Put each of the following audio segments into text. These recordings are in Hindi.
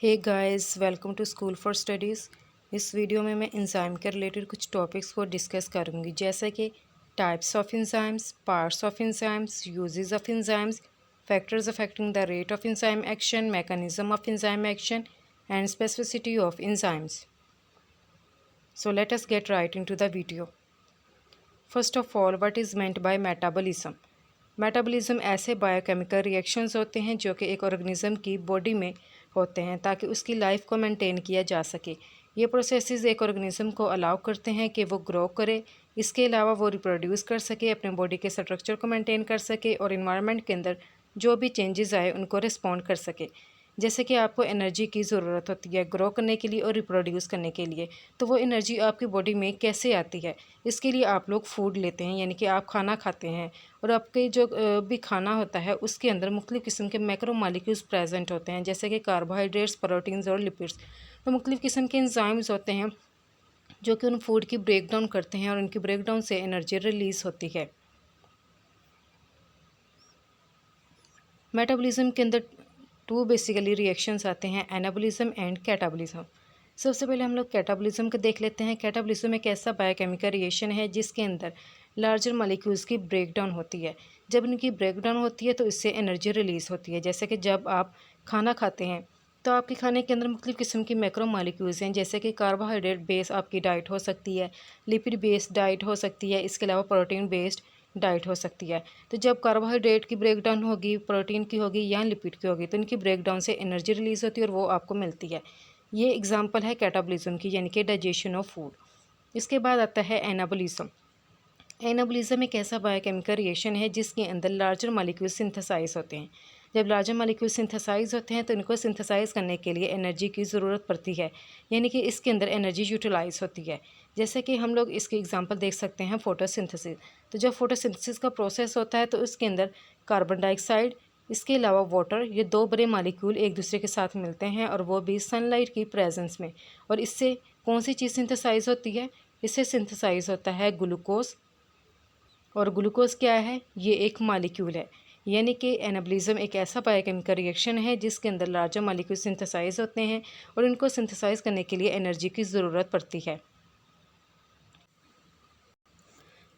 Hey guys, welcome to school for studies. इस वीडियो में मैं इंजाइम के रिलेटेड कुछ टॉपिक्स को डिस्कस करूंगी, जैसे कि types of enzymes, parts of enzymes, uses of enzymes, factors affecting the rate of enzyme action, mechanism of enzyme action and specificity of enzymes. So let us get right into the video. First of all, what is meant by metabolism. Metabolism ऐसे बायोकेमिकल रिएक्शंस होते हैं जो कि एक ऑर्गेनिज्म की बॉडी में होते हैं ताकि उसकी लाइफ को मेंटेन किया जा सके। ये प्रोसेसेस एक ऑर्गेनिज्म को अलाउ करते हैं कि वो ग्रो करे, इसके अलावा वो रिप्रोड्यूस कर सके, अपने बॉडी के स्ट्रक्चर को मेंटेन कर सके और इन्वायरमेंट के अंदर जो भी चेंजेस आए उनको रिस्पॉन्ड कर सके। जैसे कि आपको एनर्जी की ज़रूरत होती है ग्रो करने के लिए और रिप्रोड्यूस करने के लिए, तो वो एनर्जी आपकी बॉडी में कैसे आती है, इसके लिए आप लोग फूड लेते हैं, यानी कि आप खाना खाते हैं और आपके जो भी खाना होता है उसके अंदर मुख्तलिफ़ किस्म के मैक्रो मॉलिक्यूल्स प्रेजेंट होते हैं, जैसे कि कार्बोहाइड्रेट्स, प्रोटीन्स और लिपिड्स। तो मुख्तलिफ़ किस्म के एंजाइम्स होते हैं जो कि उन फूड की ब्रेक डाउन करते हैं और उनकी ब्रेक डाउन से एनर्जी रिलीज़ होती है। मेटाबॉलिज्म के अंदर टू बेसिकली रिएक्शंस आते हैं, एनाबॉलिज्म एंड कैटाबॉलिज्म। सबसे पहले हम लोग कैटाबॉलिज्म को देख लेते हैं। कैटाबॉलिज्म एक ऐसा बायोकेमिकल रिएक्शन है जिसके अंदर लार्जर मॉलिक्यूल्स की ब्रेक डाउन होती है। जब इनकी ब्रेक डाउन होती है तो इससे एनर्जी रिलीज़ होती है। जैसे कि जब आप खाना खाते हैं तो आपके खाने के अंदर मुख्तलिफ़ किस्म की मैक्रो मॉलिक्यूल्स हैं, जैसे कि कार्बोहाइड्रेट बेस आपकी डाइट हो सकती है, लिपिड बेस्ड डाइट हो सकती है, इसके अलावा प्रोटीन बेस्ड डाइट हो सकती है। तो जब कार्बोहाइड्रेट की ब्रेक डाउन होगी, प्रोटीन की होगी या लिपिड की होगी, तो इनकी ब्रेक डाउन से एनर्जी रिलीज़ होती है और वो आपको मिलती है। ये एग्जांपल है कैटाबॉलिज्म की, यानी कि डाइजेशन ऑफ फूड। इसके बाद आता है एनाबॉलिज्म। एनाबॉलिज्म एक ऐसा बायोकेमिकल रिएक्शन है जिसके अंदर लार्जर मॉलिक्यूल सिंथेसाइज होते हैं। जब लार्जर मॉलिक्यूल सिंथेसाइज होते हैं तो इनको सिंथेसाइज करने के लिए एनर्जी की ज़रूरत पड़ती है, यानी कि इसके अंदर एनर्जी यूटिलाइज होती है। जैसे कि हम लोग इसके एग्जांपल देख सकते हैं फोटोसिंथेसिस। तो जब फोटोसिंथेसिस का प्रोसेस होता है तो उसके अंदर कार्बन डाइऑक्साइड, इसके अलावा वाटर, ये दो बड़े मॉलिक्यूल एक दूसरे के साथ मिलते हैं और वो भी सनलाइट की प्रेजेंस में। और इससे कौन सी चीज़ सिंथेसाइज होती है? इससे सिंथेसाइज होता है ग्लूकोज। और ग्लूकोज क्या है? ये एक मॉलिक्यूल है। यानी कि एनाबॉलिज्म एक ऐसा बायोकेमिकल रिएक्शन है जिसके अंदर लार्जर मॉलिक्यूल सिंथेसाइज होते हैं और इनको सिंथेसाइज करने के लिए एनर्जी की ज़रूरत पड़ती है।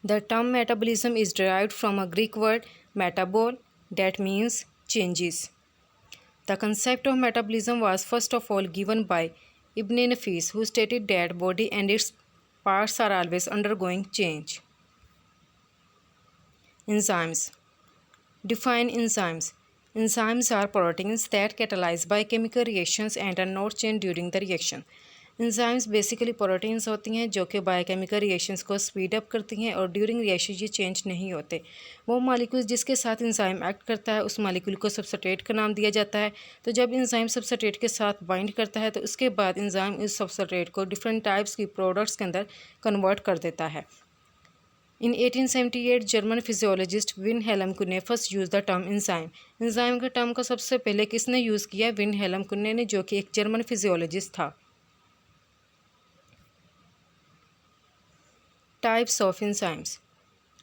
The term metabolism is derived from a Greek word मेटाबॉल that means changes. The concept of metabolism was first of all given by Ibn Nafis, who stated that body and its parts are always undergoing change. Enzymes. Define enzymes. Enzymes are proteins that catalyze biochemical reactions and are not changed during the reaction. Enzymes basically proteins होती हैं जो कि बायोकेमिकल रिएक्शंस को स्पीड अप करती हैं और ड्यूरिंग रिएक्शन ये चेंज नहीं होते। वो मॉलिक्यूल जिसके साथ एंजाइम एक्ट करता है उस मॉलिक्यूल को सबस्ट्रेट का नाम दिया जाता है। तो जब एंजाइम सबस्ट्रेट के साथ बाइंड करता है तो उसके बाद एंजाइम इस सबस्ट्रेट को डिफरेंट टाइप्स की प्रोडक्ट्स के अंदर कन्वर्ट कर देता है। In 1878, German physiologist Wilhelm Kuhne first use the term enzyme. Enzyme के टर्म को सबसे पहले किसने यूज़ किया? विनहेलम कुन्ने ने, जो कि एक जर्मन फिजियोलॉजिस्ट था। Types of enzymes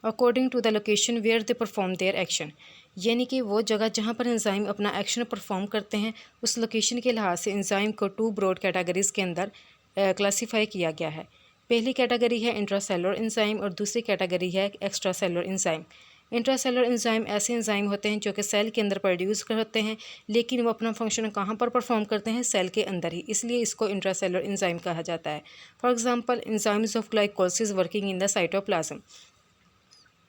according to the location where they perform their action, यानी कि वो जगह जहाँ पर एंजाइम अपना एक्शन परफॉर्म करते हैं उस लोकेशन के लिहाज से एंजाइम को टू ब्रॉड कैटेगरीज़ के अंदर क्लासीफाई किया गया है। पहली कैटेगरी है इंट्रासेलुलर एंजाइम और दूसरी कैटेगरी है extra cellular enzyme. Intracellular enzyme ऐसे एंजाइम होते हैं जो कि सेल के अंदर प्रोड्यूस होते हैं, लेकिन वो अपना फंक्शन कहाँ पर परफॉर्म करते हैं? सेल के अंदर ही, इसलिए इसको इंट्रासेलुलर एंजाइम कहा जाता है। For example, enzymes of glycolysis working in the cytoplasm.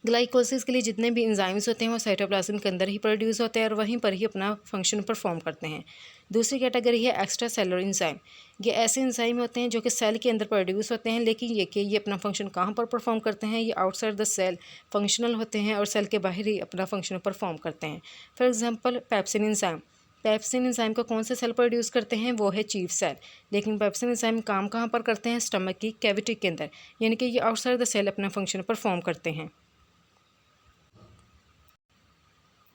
Glycolysis के लिए जितने भी एंजाइम्स होते हैं वो साइटोप्लाज्म के अंदर ही प्रोड्यूस होते हैं और वहीं पर ही अपना फंक्शन परफॉर्म करते हैं। दूसरी कैटेगरी है एक्स्ट्रा सेलुलर एंजाइम। ये ऐसे एंजाइम होते हैं जो कि सेल के अंदर प्रोड्यूस होते हैं, लेकिन ये अपना फंक्शन कहाँ पर परफॉर्म करते हैं? ये आउटसाइड द सेल फंक्शनल होते हैं और सेल के बाहर ही अपना फंक्शन परफॉर्म करते हैं। For example, pepsin enzyme. Pepsin enzyme को कौन से सेल प्रोड्यूस करते हैं? वो है चीफ सेल। लेकिन पेप्सिन एंजाइम काम कहाँ पर करते हैं? स्टमक की कैविटी के अंदर, यानी कि ये आउटसाइड द सेल अपना फंक्शन परफॉर्म करते हैं।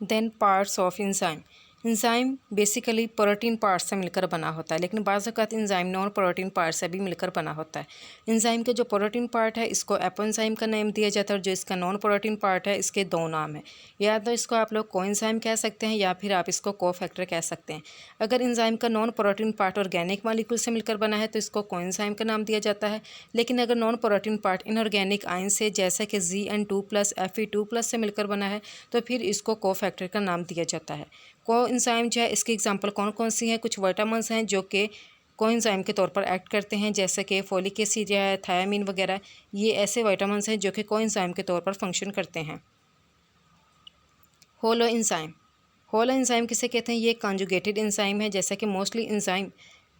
Then parts of enzyme. Enzyme basically protein part से मिलकर बना होता है, लेकिन बाज़ औक़ात एंजाइम नॉन प्रोटीन पार्ट से भी मिलकर बना होता है। एंजाइम का जो प्रोटीन पार्ट है इसको एपोएंजाइम का नाम दिया जाता है, और जो इसका नॉन प्रोटीन पार्ट है इसके दो नाम हैं। या तो इसको आप लोग कोएंजाइम कह सकते हैं या फिर आप इसको कोफैक्टर कह सकते हैं। अगर एंजाइम का non protein part organic molecule से मिलकर बना है तो इसको कोएंजाइम का नाम दिया जाता है, लेकिन अगर non protein part inorganic ion से जैसे कि Zn2+ Fe2+ से मिलकर बना है तो फिर इसको कोफैक्टर का नाम दिया जाता है। कोएंजाइम जो है इसकी एग्जांपल कौन कौन सी हैं? कुछ विटामिन्स हैं जो कि कोएंजाइम के तौर पर एक्ट करते हैं, जैसे कि फोलिक एसिड या थायामीन वगैरह। ये ऐसे विटामिन्स हैं जो कि कोएंजाइम के तौर पर फंक्शन करते हैं। होलो एंजाइम, होलो एंजाइम किसे कहते हैं? ये कॉन्जुगेटेड एंजाइम है, जैसे कि मोस्टली एंजाइम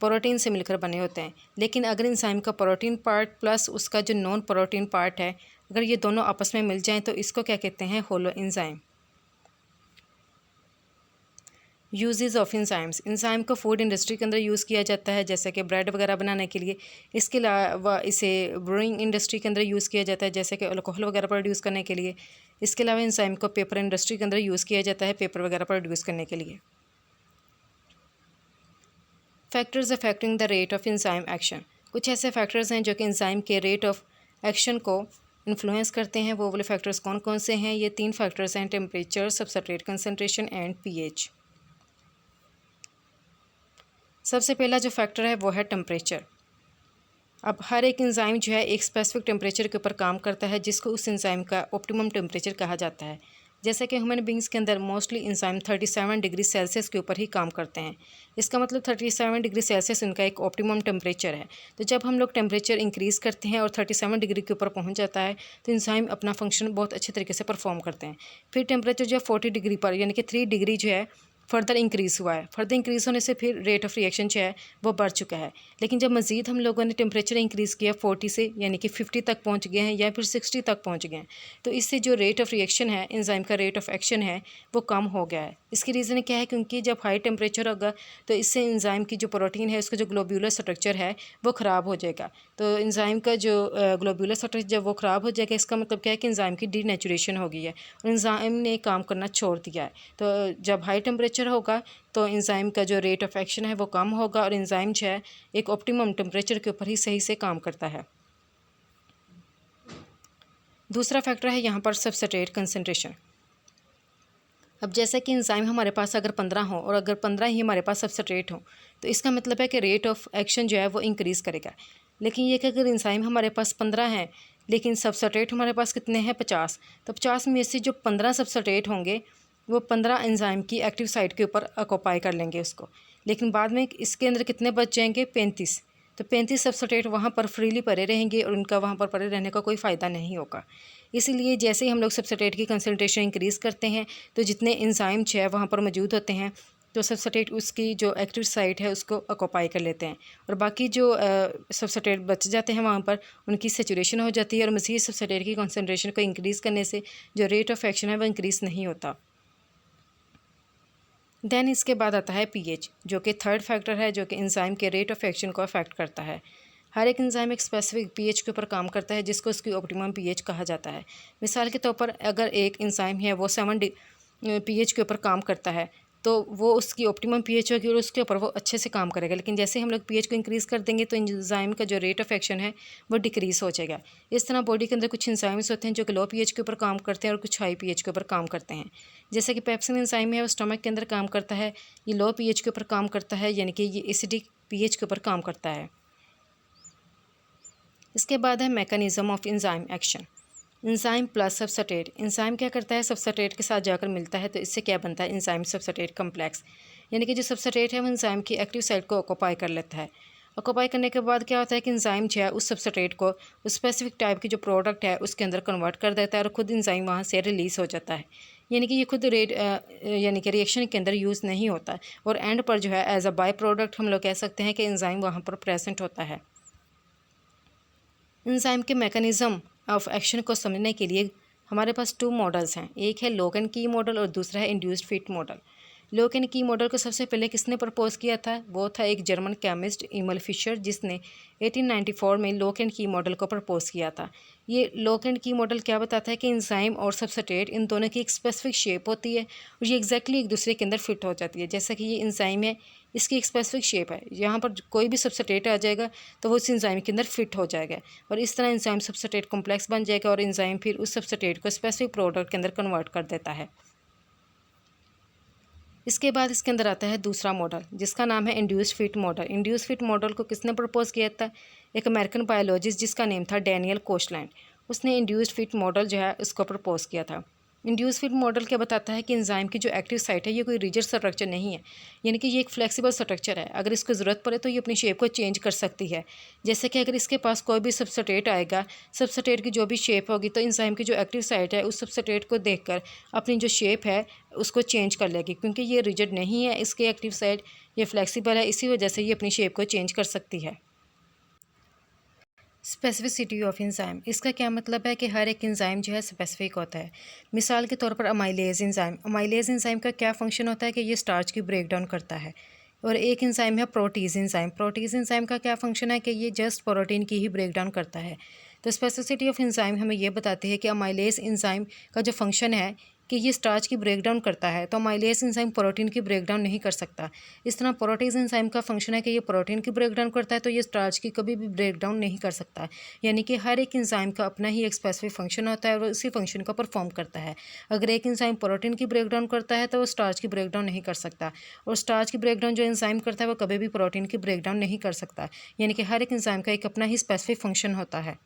प्रोटीन से मिलकर बने होते हैं, लेकिन अगर एंजाइम का प्रोटीन पार्ट प्लस उसका जो नॉन प्रोटीन पार्ट है, अगर ये दोनों आपस में मिल जाएं तो इसको क्या कहते हैं? Holo enzyme. Uses of enzymes, enzyme को फूड इंडस्ट्री के अंदर यूज़ किया जाता है, जैसे कि ब्रेड वगैरह बनाने के लिए। इसके अलावा इसे ब्रूइंग इंडस्ट्री के अंदर यूज़ किया जाता है, जैसे कि अल्कोहल वगैरह प्रोड्यूस करने के लिए। इसके अलावा एंजाइम को पेपर इंडस्ट्री के अंदर यूज़ किया जाता है, पेपर वगैरह प्रोड्यूस करने के लिए। Factors affecting the rate of enzyme action, कुछ ऐसे फैक्टर्स हैं जो कि एंजाइम के रेट ऑफ एक्शन को इन्फ्लुएंस करते हैं। वो वाले फैक्टर्स कौन कौन से हैं? ये 3 फैक्टर्स हैं: temperature, substrate concentration and pH. सबसे पहला जो फैक्टर है वो है टेम्परेचर। अब हर एक एंजाइम जो है एक स्पेसिफिक टेम्परेचर के ऊपर काम करता है, जिसको उस एंजाइम का ऑप्टिमम टेम्परेचर कहा जाता है। जैसे कि ह्यूमन बींग्स के अंदर मोस्टली एंजाइम 37 डिग्री सेल्सियस के ऊपर ही काम करते हैं। इसका मतलब 37 डिग्री सेल्सियस उनका एक ऑप्टिमम टेम्परेचर है। तो जब हम लोग टेम्परेचर इंक्रीज़ करते हैं और 37 डिग्री के ऊपर पहुंच जाता है तो एंजाइम अपना फंक्शन बहुत अच्छे तरीके से परफॉर्म करते हैं। फिर टेम्परेचर जो 40 डिग्री पर, यानी कि 3 डिग्री जो है फर्दर इंक्रीज़ हुआ है। फर्दर इंक्रीज़ होने से फिर रेट ऑफ रिएक्शन जो है वो बढ़ चुका है। लेकिन जब मज़ीद हम लोगों ने टेम्परेचर इंक्रीज़ किया 40 से, यानी कि 50 तक पहुंच गए हैं या फिर 60 तक पहुंच गए हैं, तो इससे जो रेट ऑफ रिएक्शन है, एंजाइम का रेट ऑफ एक्शन है, वो कम हो गया है। इसकी रीज़न क्या है? क्योंकि जब हाई टेम्परेचर होगा तो इससे एंजाइम की जो प्रोटीन है उसका जो ग्लोब्यूलर स्ट्रक्चर है वो ख़राब हो जाएगा। तो एंजाइम का जो ग्लोब्यूलर स्ट्रक्चर जब वो ख़राब हो जाएगा, इसका मतलब क्या है कि एंजाइम की डीनेचुरेशन हो गई है और एंजाइम ने काम करना छोड़ दिया है। तो जब हाई टेम्परेचर होगा तो एंजाइम का जो रेट ऑफ एक्शन है वो कम होगा और एंजाइम जो है एक ऑप्टिमम टेम्परेचर के ऊपर ही सही से काम करता है। दूसरा फैक्टर है यहाँ पर सबस्ट्रेट कंसंट्रेशन। अब जैसे कि एंजाइम हमारे पास अगर 15 हो और अगर 15 ही हमारे पास सबस्ट्रेट हो तो इसका मतलब है कि रेट ऑफ एक्शन जो है वो इंक्रीज़ करेगा। लेकिन ये कि अगर एंजाइम हमारे पास 15 हैं लेकिन सबस्ट्रेट हमारे पास कितने हैं? 50, तो 50 में से जो 15 सबस्ट्रेट होंगे वो 15 एंजाइम की एक्टिव साइट के ऊपर ऑक्यूपाई कर लेंगे उसको, लेकिन बाद में इसके अंदर कितने बच जाएंगे? 35। तो 35 सबस्ट्रेट वहाँ पर फ्रीली पड़े रहेंगे और उनका वहाँ पर पड़े रहने का कोई फ़ायदा नहीं होगा। इसीलिए जैसे ही हम लोग सबस्ट्रेट की कंसंट्रेशन इंक्रीज़ करते हैं तो जितने एंजाइम जो है वहाँ पर मौजूद होते हैं तो सबस्ट्रेट उसकी जो एक्टिव साइट है उसको ऑक्यूपाई कर लेते हैं और बाकी जो सबस्ट्रेट बच जाते हैं वहाँ पर उनकी सेचुरेशन हो जाती है और मज़ीद सबस्ट्रेट की कंसंट्रेशन को इंक्रीज़ करने से जो रेट ऑफ एक्शन है वो इंक्रीज़ नहीं होता। देन इसके बाद आता है पीएच, जो कि थर्ड फैक्टर है जो कि एंजाइम के रेट ऑफ एक्शन को अफेक्ट करता है। हर एक एंजाइम एक स्पेसिफिक पीएच के ऊपर काम करता है जिसको उसकी ऑप्टिमम पीएच कहा जाता है। मिसाल के तौर पर अगर एक एंजाइम है वो 7 पीएच के ऊपर काम करता है तो वो उसकी ऑप्टिमम पीएच होगी और उसके ऊपर वो अच्छे से काम करेगा। लेकिन जैसे हम लोग पीएच को इंक्रीज़ कर देंगे तो एंजाइम का जो रेट ऑफ एक्शन है वो डिक्रीज़ हो जाएगा। इस तरह बॉडी के अंदर कुछ एंजाइम्स होते हैं जो कि लो पीएच के ऊपर काम करते हैं और कुछ हाई पीएच के ऊपर काम करते हैं। जैसे कि पेप्सिन एंजाइम है वो स्टमक के अंदर काम करता है, ये लो पीएच के ऊपर काम करता है, यानी कि ये एसिडिक पीएच के ऊपर काम करता है। इसके बाद है mechanism of enzyme action. Enzyme plus substrate, enzyme क्या करता है? सबस्ट्रेट के साथ जाकर मिलता है तो इससे क्या बनता है? एंजाइम सबस्ट्रेट कम्प्लेक्स, यानी कि जो सबस्ट्रेट है वो एंजाइम की एक्टिव साइट को ऑक्यूपाई कर लेता है। ऑक्यूपाई करने के बाद क्या होता है कि एंजाइम जो है उस सबस्ट्रेट को उस स्पेसिफिक टाइप की जो प्रोडक्ट है उसके अंदर कन्वर्ट कर देता है और ख़ुद एंजाइम वहाँ से रिलीज़ हो जाता है। यानी कि ये खुद यानी कि रिएक्शन के अंदर यूज़ नहीं होता है और एंड पर जो है एज अ बाय प्रोडक्ट हम लोग कह सकते हैं कि एंजाइम वहाँ पर प्रेजेंट होता है। एंजाइम के मैकेनिज़्म ऑफ एक्शन को समझने के लिए हमारे पास 2 मॉडल्स हैं, एक है लॉक एंड की मॉडल और दूसरा है induced fit model. Lock and की मॉडल को सबसे पहले किसने प्रपोज किया था? वो था एक जर्मन केमिस्ट इमल फिशर, जिसने 1894 में लॉक एंड की मॉडल को प्रपोज किया था। ये लॉक एंड की मॉडल क्या बताता है कि एंजाइम और सबस्ट्रेट इन दोनों की एक स्पेसिफिक शेप होती है और ये एग्जैक्टली एक दूसरे के अंदर फिट हो जाती है। जैसा कि ये एंजाइम है, इसकी एक स्पेसिफिक शेप है, यहाँ पर कोई भी सबस्ट्रेट आ जाएगा तो वो इस एंजाइम के अंदर फिट हो जाएगा और इस तरह एंजाइम सबस्ट्रेट कॉम्प्लेक्स बन जाएगा और एंजाइम फिर उस सबस्ट्रेट को स्पेसिफिक प्रोडक्ट के अंदर कन्वर्ट कर देता है। इसके बाद इसके अंदर आता है दूसरा मॉडल जिसका नाम है induced fit model. Induced fit model को किसने प्रपोज किया था? एक अमेरिकन बायोलॉजिस्ट जिसका नेम था डैनियल कोशलैंड। उसने इंड्यूस्ड फिट मॉडल जो है उसको प्रपोज किया था। इंड्यूस्ड फिट मॉडल क्या बताता है कि एंजाइम की जो एक्टिव साइट है ये कोई रिजिड स्ट्रक्चर नहीं है, यानी कि ये एक फ्लेक्सिबल स्ट्रक्चर है। अगर इसको ज़रूरत पड़े तो ये अपनी शेप को चेंज कर सकती है। जैसे कि अगर इसके पास कोई भी सबस्ट्रेट आएगा, सबस्ट्रेट की जो भी शेप होगी तो एंजाइम की जो एक्टिव साइट है उस सबस्ट्रेट को देखकर अपनी जो शेप है उसको चेंज कर लेगी, क्योंकि ये रिजिड नहीं है, इसकी एक्टिव साइट ये फ्लेक्सिबल है, इसी वजह से ये अपनी शेप को चेंज कर सकती है। स्पेसिफिसिटी ऑफ एंजाइम, इसका क्या मतलब है कि हर एक एंजाइम जो है स्पेसिफिक होता है। मिसाल के तौर पर अमाइलेज एंजाइम, अमाइलेज एंजाइम का क्या फंक्शन होता है कि ये स्टार्च की ब्रेक डाउन करता है। और एक एंजाइम है प्रोटीज एंजाइम, प्रोटीज एंजाइम का क्या फंक्शन है कि ये जस्ट प्रोटीन की ही ब्रेक डाउन करता है। तो स्पेसिफिसिटी ऑफ एंजाइम हमें ये बताती है कि अमाइलेज एंजाइम का जो फंक्शन है कि ये स्टार्च की ब्रेकडाउन करता है, तो अमाइलेज एंजाइम प्रोटीन की ब्रेकडाउन नहीं कर सकता। इस तरह प्रोटीज एंजाइम का फंक्शन है कि ये प्रोटीन की ब्रेकडाउन करता है, तो ये स्टार्च की कभी भी ब्रेकडाउन नहीं कर सकता। यानी कि हर एक एंजाइम का अपना ही एक स्पेसिफिक फंक्शन होता है और उसी फंक्शन को परफॉर्म करता है। अगर एक एंजाइम प्रोटीन की ब्रेकडाउन करता है तो वो स्टार्च की ब्रेकडाउन नहीं कर सकता, और स्टार्च की ब्रेकडाउन जो एंजाइम करता है वो कभी भी प्रोटीन की ब्रेकडाउन नहीं कर सकता। यानी कि हर एक एंजाइम का एक अपना ही स्पेसिफिक फंक्शन होता है।